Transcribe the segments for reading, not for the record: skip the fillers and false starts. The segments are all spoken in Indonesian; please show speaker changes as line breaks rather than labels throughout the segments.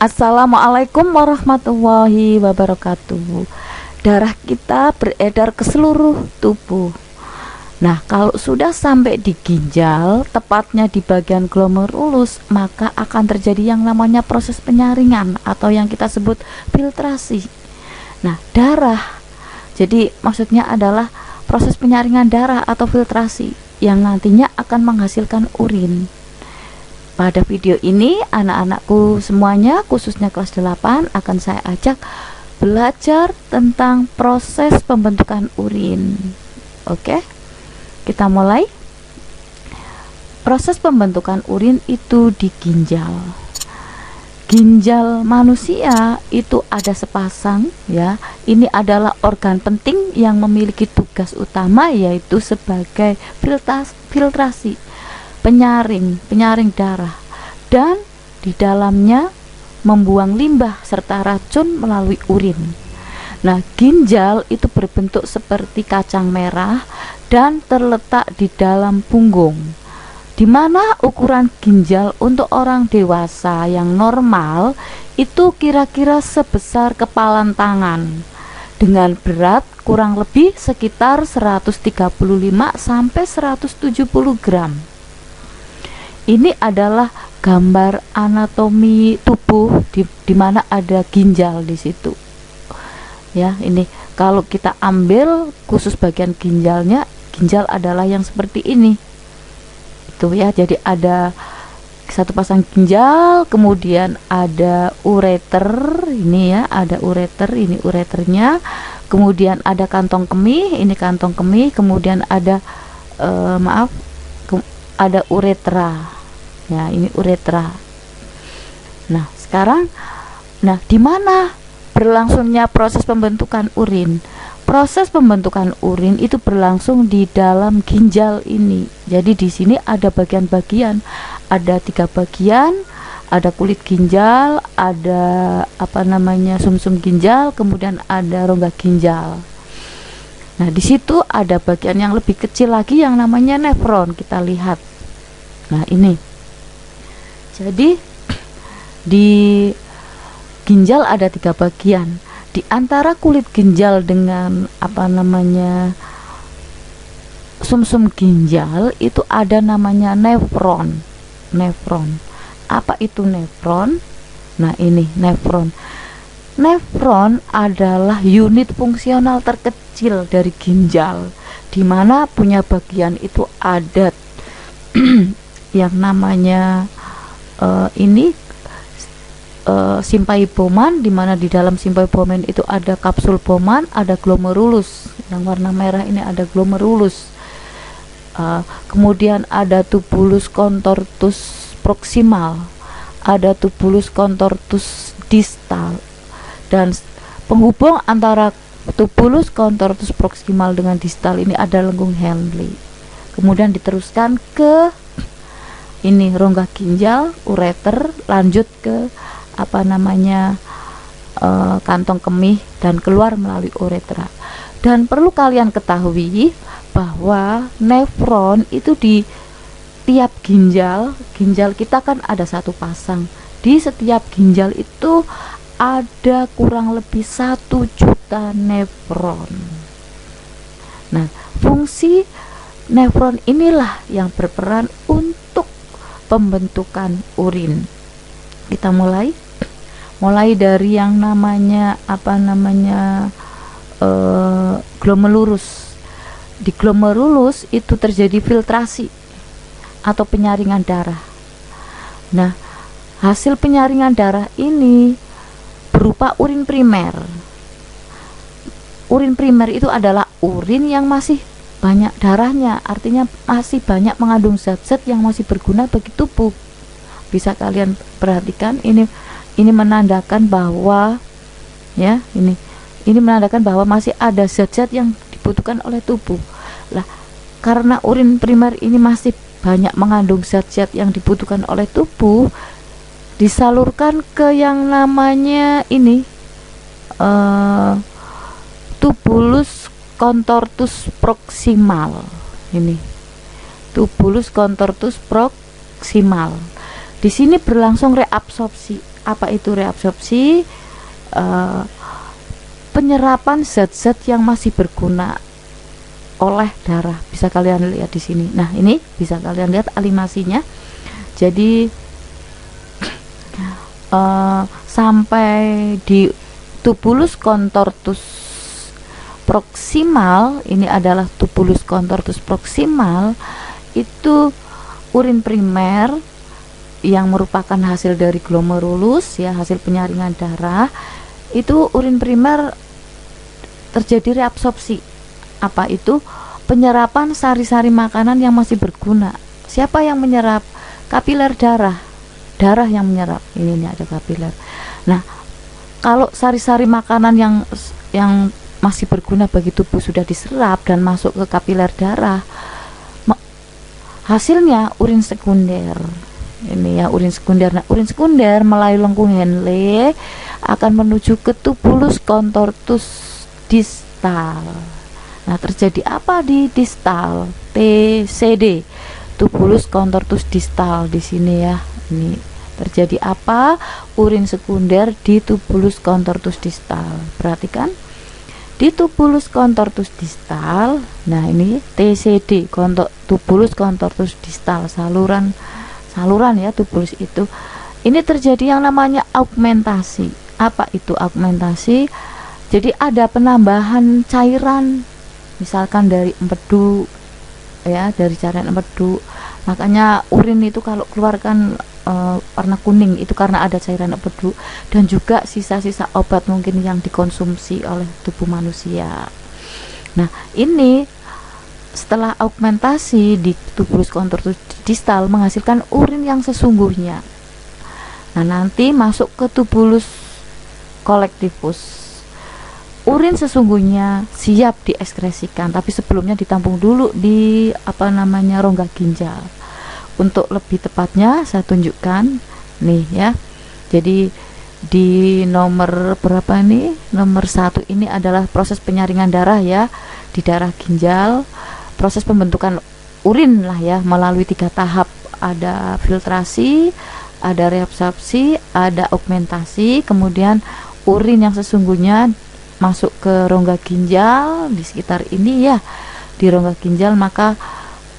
Assalamualaikum warahmatullahi wabarakatuh. Darah kita beredar ke seluruh tubuh. Nah, kalau sudah sampai di ginjal, tepatnya di bagian glomerulus, maka akan terjadi yang namanya proses penyaringan atau yang kita sebut filtrasi. Nah, darah, jadi maksudnya adalah proses penyaringan darah atau filtrasi yang nantinya akan menghasilkan urin. Pada video ini anak-anakku semuanya khususnya kelas 8 akan saya ajak belajar tentang proses pembentukan urin. Oke, kita mulai. Proses pembentukan urin itu di ginjal. Ginjal manusia itu ada sepasang ya. Ini adalah organ penting yang memiliki tugas utama yaitu sebagai filtrasi, penyaring darah, dan di dalamnya membuang limbah serta racun melalui urin. Nah, ginjal itu berbentuk seperti kacang merah dan terletak di dalam punggung, di mana ukuran ginjal untuk orang dewasa yang normal itu kira-kira sebesar kepalan tangan dengan berat kurang lebih sekitar 135 sampai 170 gram. Ini adalah gambar anatomi tubuh di mana ada ginjal di situ. Ya, ini kalau kita ambil khusus bagian ginjalnya, ginjal adalah yang seperti ini. Itu ya, jadi ada satu pasang ginjal, kemudian ada ureter, ini ya, ada ureter, ini ureternya. Kemudian ada kantong kemih, ini kantong kemih, kemudian ada ada uretra. Ya, ini uretra. Nah, sekarang di mana berlangsungnya proses pembentukan urin? Proses pembentukan urin itu berlangsung di dalam ginjal ini. Jadi di sini ada bagian-bagian, ada 3 bagian, ada kulit ginjal, ada sumsum ginjal, kemudian ada rongga ginjal. Nah, di situ ada bagian yang lebih kecil lagi yang namanya nefron. Kita lihat. Nah, ini. Jadi di ginjal ada 3 bagian. Di antara kulit ginjal dengan sumsum ginjal itu ada namanya nefron. Apa itu nefron? Nah, ini nefron. Nefron adalah unit fungsional terkecil dari ginjal, di mana punya bagian itu ada yang namanya simpaioboman, di mana di dalam simpaioboman itu ada kapsul boman, ada glomerulus yang warna merah, ini ada glomerulus. Kemudian ada tubulus contortus proximal, ada tubulus contortus distal, dan penghubung antara tubulus contortus proximal dengan distal ini ada lengkung Henle. Kemudian diteruskan ke ini rongga ginjal, ureter, lanjut ke kantong kemih dan keluar melalui uretra. Dan perlu kalian ketahui bahwa nefron itu di tiap ginjal kita kan ada 1 pasang. Di setiap ginjal itu ada kurang lebih 1 juta nefron. Nah, fungsi nefron inilah yang berperan untuk pembentukan urin. Kita mulai dari yang namanya glomerulus. Di glomerulus itu terjadi filtrasi atau penyaringan darah. Nah, hasil penyaringan darah ini berupa urin primer. Urin primer itu adalah urin yang masih banyak darahnya, artinya masih banyak mengandung zat-zat yang masih berguna bagi tubuh. Bisa kalian perhatikan, ini menandakan bahwa ya. Ini menandakan bahwa masih ada zat-zat yang dibutuhkan oleh tubuh. Lah, karena urin primer ini masih banyak mengandung zat-zat yang dibutuhkan oleh tubuh, disalurkan ke yang namanya ini tubulus contortus proximal. Ini tubulus contortus proximal. Di sini berlangsung reabsorpsi. Apa itu reabsorpsi? Penyerapan zat-zat yang masih berguna oleh darah. Bisa kalian lihat di sini. Nah, ini bisa kalian lihat animasinya. Jadi sampai di tubulus contortus proximal, ini adalah tubulus contortus proximal, itu urin primer yang merupakan hasil dari glomerulus, ya, hasil penyaringan darah. Itu urin primer terjadi reabsorpsi. Apa itu? Penyerapan sari-sari makanan yang masih berguna. Siapa yang menyerap? Kapiler darah. Darah yang menyerap. Ini ada kapiler. Nah, kalau sari-sari makanan yang masih berguna bagi tubuh sudah diserap dan masuk ke kapiler darah, hasilnya urin sekunder. Ini ya, urin sekunder. Nah, urin sekunder melalui lengkung Henle akan menuju ke tubulus contortus distal. Nah, terjadi apa di distal? TCD, tubulus contortus distal di sini ya. Ini terjadi apa? Urin sekunder di tubulus contortus distal. Perhatikan di tubulus contortus distal. Nah, ini TCD, tubulus contortus distal, saluran ya tubulus itu. Ini terjadi yang namanya augmentasi. Apa itu augmentasi? Jadi ada penambahan cairan, misalkan dari empedu, ya, dari cairan empedu. Makanya urin itu kalau keluarkan warna kuning itu karena ada cairan empedu, dan juga sisa-sisa obat mungkin yang dikonsumsi oleh tubuh manusia. Nah, ini setelah augmentasi di tubulus contortus distal menghasilkan urin yang sesungguhnya. Nah, nanti masuk ke tubulus collectivus. Urin sesungguhnya siap diekskresikan, tapi sebelumnya ditampung dulu di rongga ginjal. Untuk lebih tepatnya saya tunjukkan nih ya. Jadi di nomor berapa nih? Nomor 1 ini adalah proses penyaringan darah ya di darah ginjal. Proses pembentukan urin lah ya, melalui 3 tahap. Ada filtrasi, ada reabsorpsi, ada augmentasi, kemudian urin yang sesungguhnya masuk ke rongga ginjal di sekitar ini ya, di rongga ginjal, maka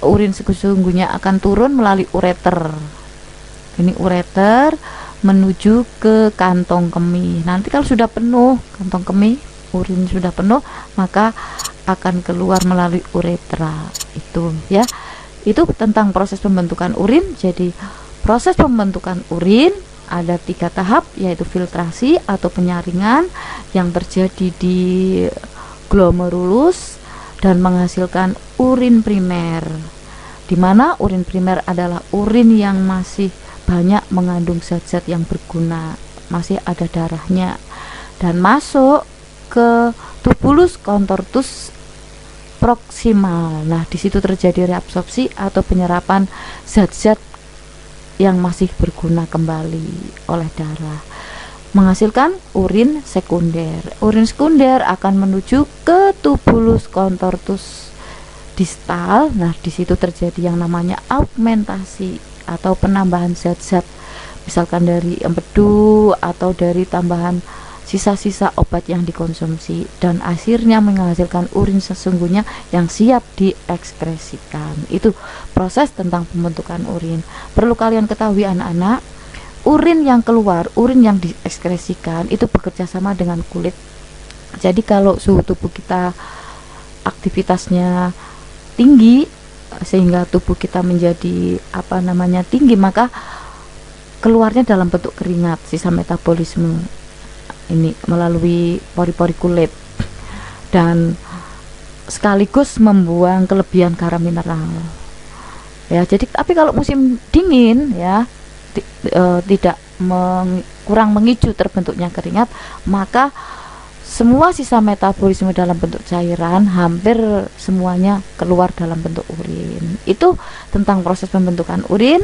urin sesungguhnya akan turun melalui ureter. Ini ureter menuju ke kantong kemih. Nanti kalau sudah penuh kantong kemih, urin sudah penuh, maka akan keluar melalui uretra. Itu ya, itu tentang proses pembentukan urin. Jadi proses pembentukan urin ada 3 tahap, yaitu filtrasi atau penyaringan yang terjadi di glomerulus dan menghasilkan urin primer, di mana urin primer adalah urin yang masih banyak mengandung zat-zat yang berguna, masih ada darahnya, dan masuk ke tubulus contortus proximal. Nah, di situ terjadi reabsorpsi atau penyerapan zat-zat yang masih berguna kembali oleh darah, menghasilkan urin sekunder. Urin sekunder akan menuju ke tubulus contortus distal. Nah, di situ terjadi yang namanya augmentasi atau penambahan zat-zat, misalkan dari empedu atau dari tambahan sisa-sisa obat yang dikonsumsi, dan akhirnya menghasilkan urin sesungguhnya yang siap diekskresikan. Itu proses tentang pembentukan urin. Perlu kalian ketahui anak-anak, urin yang keluar, urin yang diekskresikan itu bekerja sama dengan kulit. Jadi kalau suhu tubuh kita aktivitasnya tinggi sehingga tubuh kita menjadi tinggi, maka keluarnya dalam bentuk keringat, sisa metabolisme ini melalui pori-pori kulit, dan sekaligus membuang kelebihan garam mineral ya. Jadi tapi kalau musim dingin ya, tidak kurang mengicu terbentuknya keringat, maka semua sisa metabolisme dalam bentuk cairan hampir semuanya keluar dalam bentuk urin. Itu tentang proses pembentukan urin.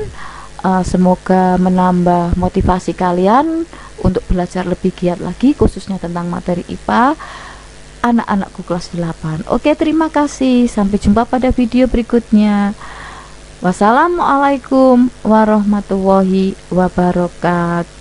Semoga menambah motivasi kalian untuk belajar lebih giat lagi, khususnya tentang materi IPA anak-anakku kelas 8. Oke, terima kasih, sampai jumpa pada video berikutnya. Wassalamualaikum warahmatullahi wabarakatuh.